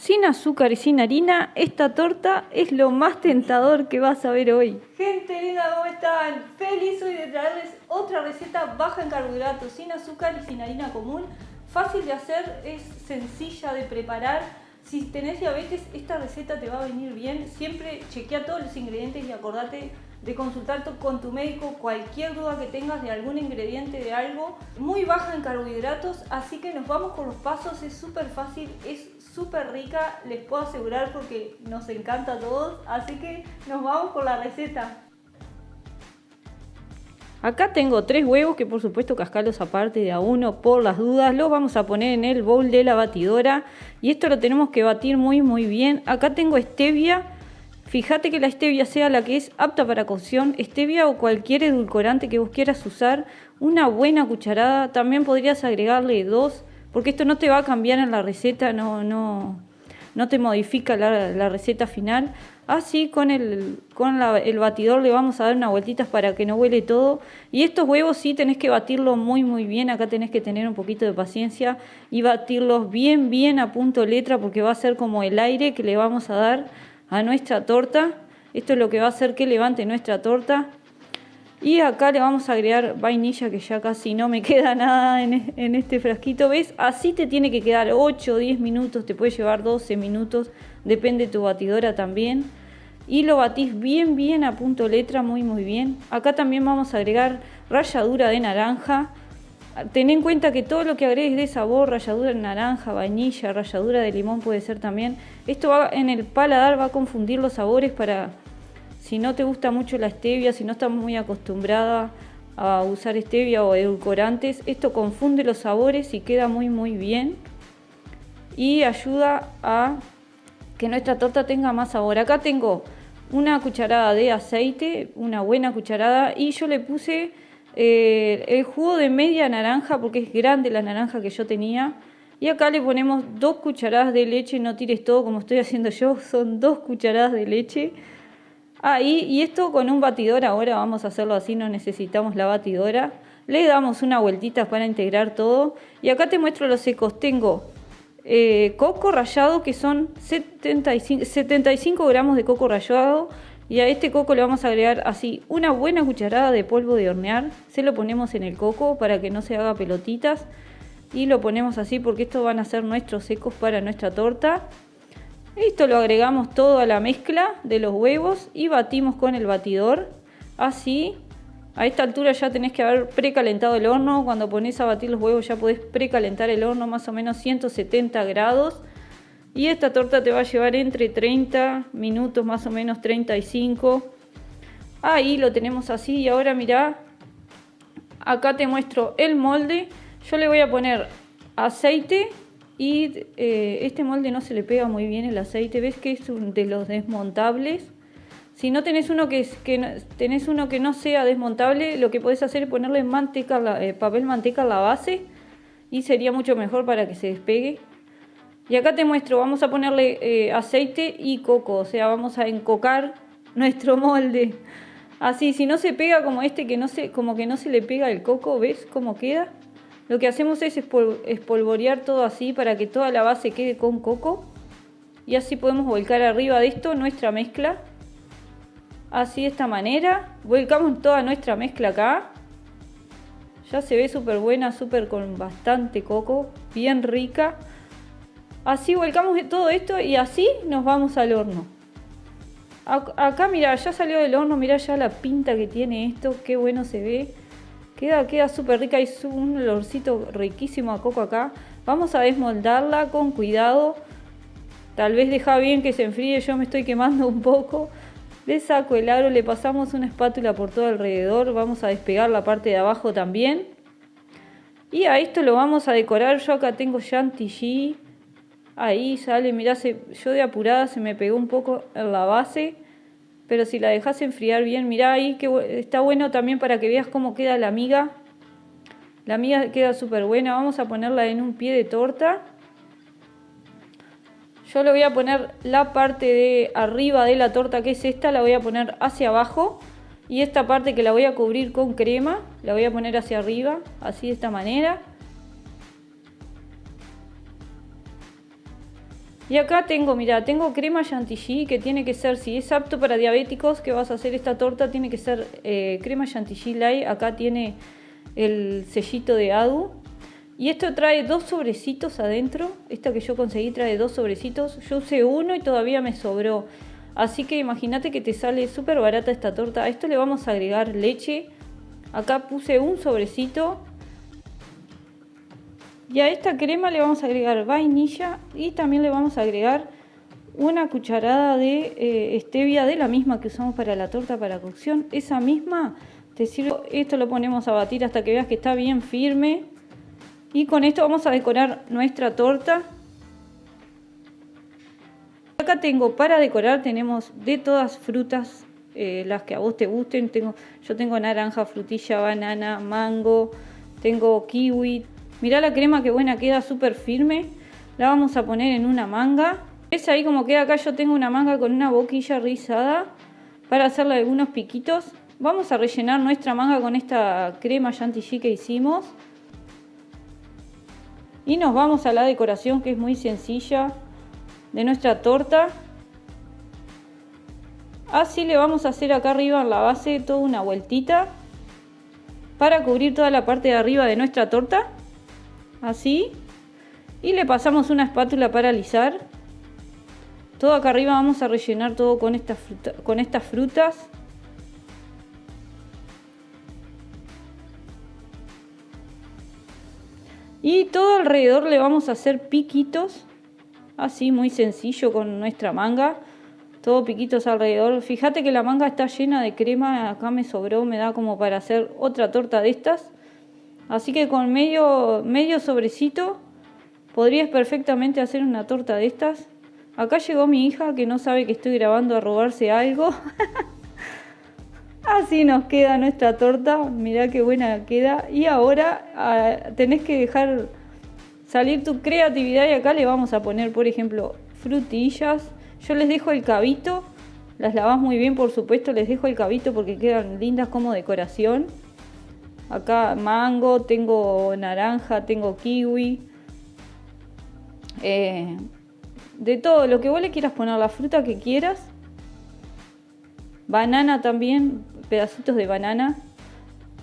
Sin azúcar y sin harina, esta torta es lo más tentador que vas a ver hoy. Gente linda, ¿cómo están? Feliz hoy de traerles otra receta baja en carbohidratos, sin azúcar y sin harina común. Fácil de hacer, es sencilla de preparar. Si tenés diabetes, esta receta te va a venir bien. Siempre chequea todos los ingredientes y acordate de consultar con tu médico cualquier duda que tengas de algún ingrediente, de algo. Muy baja en carbohidratos, así que nos vamos con los pasos. Es súper fácil, es súper rica, les puedo asegurar porque nos encanta a todos. Así que nos vamos con la receta. Acá tengo 3 huevos que por supuesto cascarlos aparte de a uno por las dudas. Los vamos a poner en el bowl de la batidora y esto lo tenemos que batir muy bien. Acá tengo stevia. Fíjate que la stevia sea la que es apta para cocción, stevia o cualquier edulcorante que vos quieras usar, una buena cucharada. También podrías agregarle 2, porque esto no te va a cambiar en la receta, no te modifica la receta final. Así con el batidor le vamos a dar unas vueltitas para que no huele todo. Y estos huevos sí tenés que batirlos muy bien, acá tenés que tener un poquito de paciencia y batirlos bien a punto letra, porque va a ser como el aire que le vamos a dar a nuestra torta. Esto es lo que va a hacer que levante nuestra torta. Y acá le vamos a agregar vainilla, que ya casi no me queda nada en este frasquito. ¿Ves? Así te tiene que quedar 8 o 10 minutos, te puede llevar 12 minutos, depende de tu batidora también. Y lo batís bien a punto letra, muy bien. Acá también vamos a agregar ralladura de naranja. Ten en cuenta que todo lo que agregues de sabor, ralladura de naranja, vainilla, ralladura de limón puede ser también. Esto va en el paladar, va a confundir los sabores para, si no te gusta mucho la stevia, si no estás muy acostumbrada a usar stevia o edulcorantes, esto confunde los sabores y queda muy bien. Y ayuda a que nuestra torta tenga más sabor. Acá tengo una cucharada de aceite, una buena cucharada, y yo le puse el jugo de media naranja porque es grande la naranja que yo tenía. Y acá le ponemos 2 cucharadas de leche, no tires todo como estoy haciendo yo, son 2 cucharadas de leche. Y esto con un batidor, ahora vamos a hacerlo así, no necesitamos la batidora. Le damos una vueltita para integrar todo. Y acá te muestro los secos, tengo coco rallado, que son 75 gramos de coco rallado. Y a este coco le vamos a agregar así una buena cucharada de polvo de hornear. Se lo ponemos en el coco para que no se haga pelotitas. Y lo ponemos así porque estos van a ser nuestros secos para nuestra torta. Esto lo agregamos todo a la mezcla de los huevos y batimos con el batidor. Así, a esta altura ya tenés que haber precalentado el horno. Cuando pones a batir los huevos ya podés precalentar el horno, más o menos 170 grados. Y esta torta te va a llevar entre 30 minutos, más o menos 35. Ahí lo tenemos así. Y ahora mirá, acá te muestro el molde. Yo le voy a poner aceite y este molde no se le pega muy bien el aceite. ¿Ves que es de los desmontables? Si no tenés uno tenés uno que no sea desmontable, lo que podés hacer es ponerle papel manteca a la base y sería mucho mejor para que se despegue. Y acá te muestro, vamos a ponerle aceite y coco, o sea, vamos a encocar nuestro molde. Así, si no se pega como este, como que no se le pega el coco, ¿ves cómo queda? Lo que hacemos es espolvorear todo así para que toda la base quede con coco. Y así podemos volcar arriba de esto nuestra mezcla. Así, de esta manera. Volcamos toda nuestra mezcla acá. Ya se ve súper buena, súper con bastante coco, bien rica. Así volcamos todo esto y así nos vamos al horno. Acá mira, ya salió del horno, mira ya la pinta que tiene esto, qué bueno se ve. Queda súper rica, hay un olorcito riquísimo a coco acá. Vamos a desmoldarla con cuidado. Tal vez deja bien que se enfríe, yo me estoy quemando un poco. Le saco el aro, le pasamos una espátula por todo alrededor. Vamos a despegar la parte de abajo también. Y a esto lo vamos a decorar. Yo acá tengo chantilly. Ahí sale, mirá, yo de apurada se me pegó un poco en la base. Pero si la dejas enfriar bien, mirá ahí que está bueno también para que veas cómo queda la miga. La miga queda súper buena. Vamos a ponerla en un pie de torta. Yo le voy a poner la parte de arriba de la torta, que es esta, la voy a poner hacia abajo. Y esta parte que la voy a cubrir con crema, la voy a poner hacia arriba, así de esta manera. Y acá tengo, mira, tengo crema chantilly que tiene que ser, si es apto para diabéticos que vas a hacer esta torta, tiene que ser crema chantilly light. Acá tiene el sellito de ADU. Y esto trae 2 sobrecitos adentro. Esta que yo conseguí trae 2 sobrecitos. Yo usé uno y todavía me sobró. Así que imagínate que te sale súper barata esta torta. A esto le vamos a agregar leche. Acá puse un sobrecito. Y a esta crema le vamos a agregar vainilla y también le vamos a agregar una cucharada de stevia, de la misma que usamos para la torta para cocción. Esa misma te sirve. Esto lo ponemos a batir hasta que veas que está bien firme. Y con esto vamos a decorar nuestra torta. Acá tengo para decorar, tenemos de todas frutas, las que a vos te gusten. Yo tengo naranja, frutilla, banana, mango, tengo kiwi. Mirá la crema que buena queda, súper firme. La vamos a poner en una manga. ¿Ves ahí como queda? Acá yo tengo una manga con una boquilla rizada para hacerle algunos piquitos. Vamos a rellenar nuestra manga con esta crema chantilly que hicimos. Y nos vamos a la decoración, que es muy sencilla, de nuestra torta. Así le vamos a hacer acá arriba en la base toda una vueltita para cubrir toda la parte de arriba de nuestra torta. Así. Y le pasamos una espátula para alisar. Todo acá arriba vamos a rellenar todo con estas frutas. Y todo alrededor le vamos a hacer piquitos. Así, muy sencillo con nuestra manga. Todo piquitos alrededor. Fíjate que la manga está llena de crema. Acá me sobró, me da como para hacer otra torta de estas. Así que con medio sobrecito podrías perfectamente hacer una torta de estas. Acá llegó mi hija que no sabe que estoy grabando a robarse algo. Así nos queda nuestra torta. Mirá qué buena queda. Y ahora tenés que dejar salir tu creatividad. Y acá le vamos a poner, por ejemplo, frutillas. Yo les dejo el cabito. Las lavás muy bien, por supuesto. Les dejo el cabito porque quedan lindas como decoración. Acá mango, tengo naranja, tengo kiwi. De todo, lo que vos le quieras poner, la fruta que quieras. Banana también, pedacitos de banana.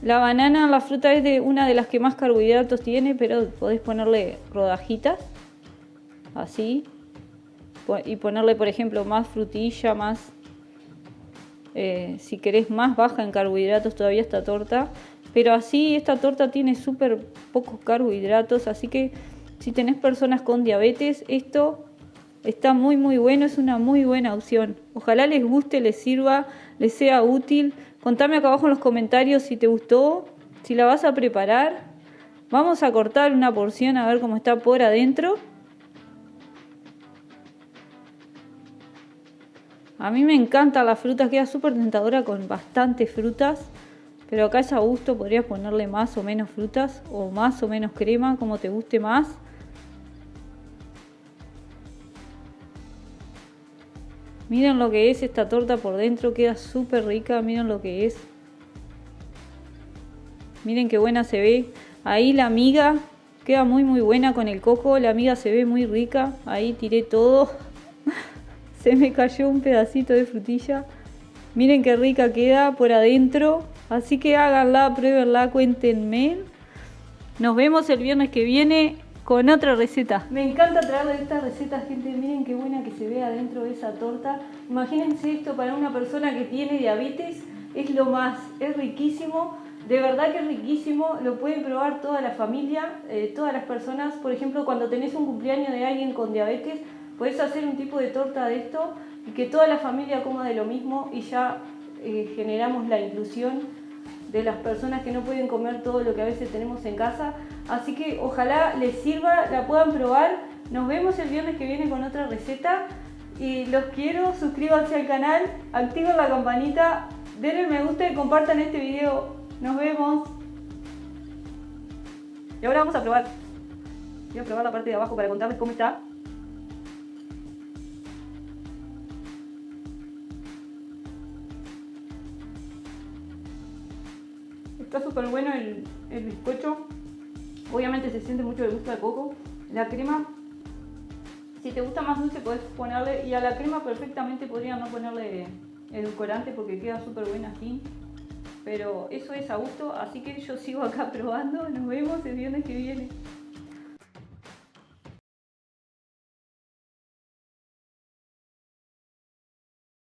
La banana, la fruta es de una de las que más carbohidratos tiene, pero podés ponerle rodajitas. Así. Y ponerle, por ejemplo, más frutilla, más... si querés más baja en carbohidratos todavía esta torta. Pero así esta torta tiene súper pocos carbohidratos, así que si tenés personas con diabetes, esto está muy bueno, es una muy buena opción. Ojalá les guste, les sirva, les sea útil. Contame acá abajo en los comentarios si te gustó, si la vas a preparar. Vamos a cortar una porción a ver cómo está por adentro. A mí me encanta la fruta, queda súper tentadora con bastantes frutas. Pero acá es a gusto, podrías ponerle más o menos frutas o más o menos crema, como te guste más. Miren lo que es esta torta por dentro, queda súper rica, miren lo que es. Miren qué buena se ve. Ahí la miga queda muy buena con el coco, la miga se ve muy rica. Ahí tiré todo. Se me cayó un pedacito de frutilla. Miren qué rica queda por adentro. Así que háganla, pruébenla, cuéntenme. Nos vemos el viernes que viene con otra receta. Me encanta traerles estas recetas, gente. Miren qué buena que se ve adentro de esa torta. Imagínense esto para una persona que tiene diabetes. Es lo más, es riquísimo. De verdad que es riquísimo. Lo pueden probar toda la familia, todas las personas. Por ejemplo, cuando tenés un cumpleaños de alguien con diabetes, podés hacer un tipo de torta de esto y que toda la familia coma de lo mismo y ya generamos la inclusión de las personas que no pueden comer todo lo que a veces tenemos en casa. Así que ojalá les sirva, la puedan probar. Nos vemos el viernes que viene con otra receta. Y los quiero, suscríbanse al canal, activen la campanita, denle me gusta y compartan este video. Nos vemos. Y ahora vamos a probar. Voy a probar la parte de abajo para contarles cómo está. Está súper bueno el bizcocho. Obviamente se siente mucho el gusto de coco. La crema, si Si te gusta más dulce podés ponerle, y a la crema perfectamente podría no ponerle edulcorante porque queda súper buena así. Pero eso es a gusto, así que yo sigo acá probando. Nos vemos el viernes que viene.